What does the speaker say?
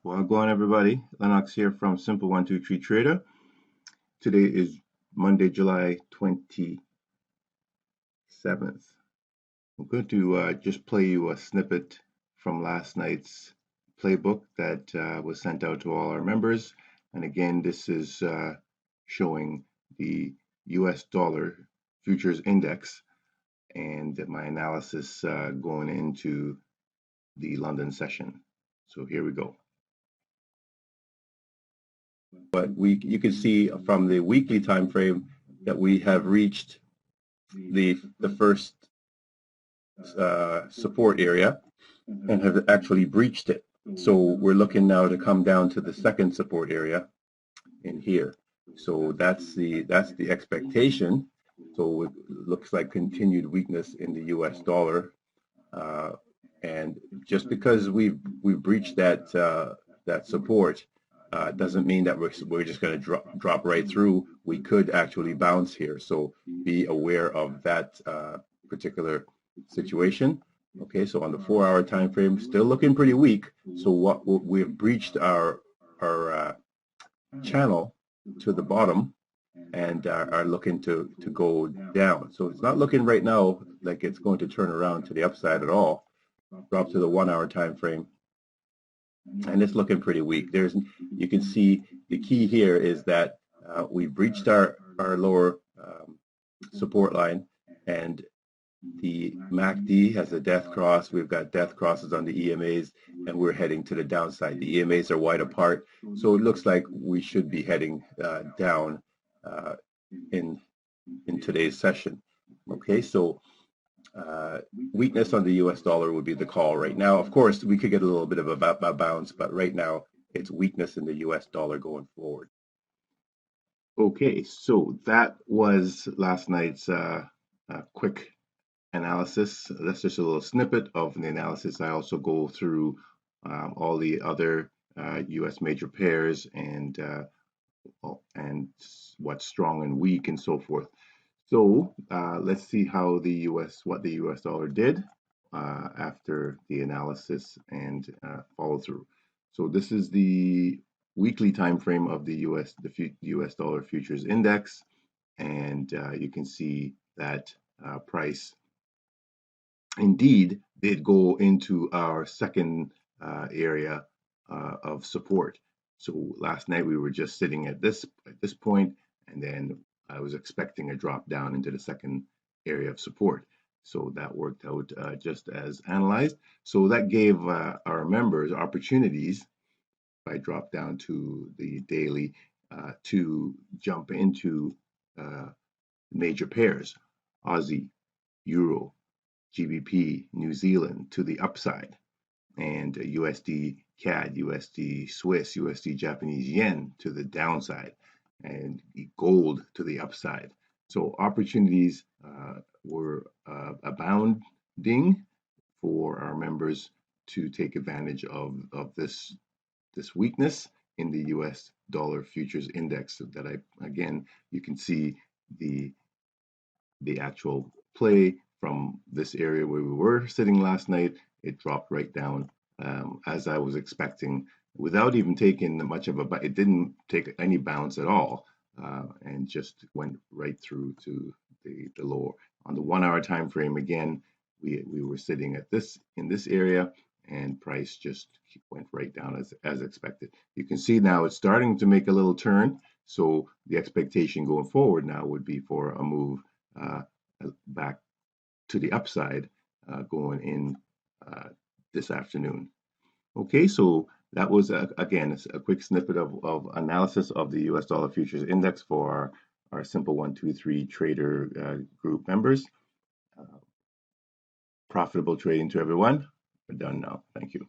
Well, go on, everybody. Lennox here from Simple 123 Trader. Today is Monday, July 27th. I'm going to just play you a snippet from last night's playbook that was sent out to all our members. And again, this is showing the US dollar futures index and my analysis going into the London session. So here we go. But you can see from the weekly time frame that we have reached the first support area and have actually breached it. So we're looking now to come down to the second support area in here. So that's the expectation. So it looks like continued weakness in the US dollar, and just because we've breached that that support doesn't mean that we're just going to drop right through. We could actually bounce here, so be aware of that particular situation. Okay, so on the 4-hour time frame, still looking pretty weak. So what we've breached our channel to the bottom and are looking to go down. So it's not looking right now like it's going to turn around to the upside at all. Drop to the 1-hour time frame, and it's looking pretty weak. You can see the key here is that we breached our lower support line, and the MACD has a death cross. We've got death crosses on the EMAs, and we're heading to the downside. The EMAs are wide apart, so it looks like we should be heading down in today's session. Okay, so weakness on the US dollar would be the call right now. Of course, we could get a little bit of a bounce, but right now it's weakness in the US dollar going forward. Okay, so that was last night's quick analysis. That's just a little snippet of the analysis. I also go through all the other US major pairs and what's strong and weak and so forth. So let's see how what the US dollar did after the analysis and follow through. So this is the weekly time frame of the US dollar futures index, and you can see that price indeed did go into our second area of support. So last night we were just sitting at this point, and then I was expecting a drop down into the second area of support. So that worked out just as analyzed. So that gave our members opportunities, if I drop down to the daily, to jump into major pairs, Aussie, Euro, GBP, New Zealand to the upside, and USD CAD, USD Swiss, USD Japanese yen to the downside, and gold to the upside. So opportunities were abounding for our members to take advantage of this weakness in the US dollar futures index. So that again, you can see the actual play from this area where we were sitting last night. It dropped right down as I was expecting, without even taking much of it didn't take any bounce at all, and just went right through to the lower. On the 1-hour time frame, again, we were sitting at in this area, and price just went right down as expected. You can see now it's starting to make a little turn, so the expectation going forward now would be for a move back to the upside going in this afternoon. Okay, so that was again a quick snippet of analysis of the US dollar futures index for our Simple 123 Trader group members. Profitable trading to everyone. We're done now. Thank you.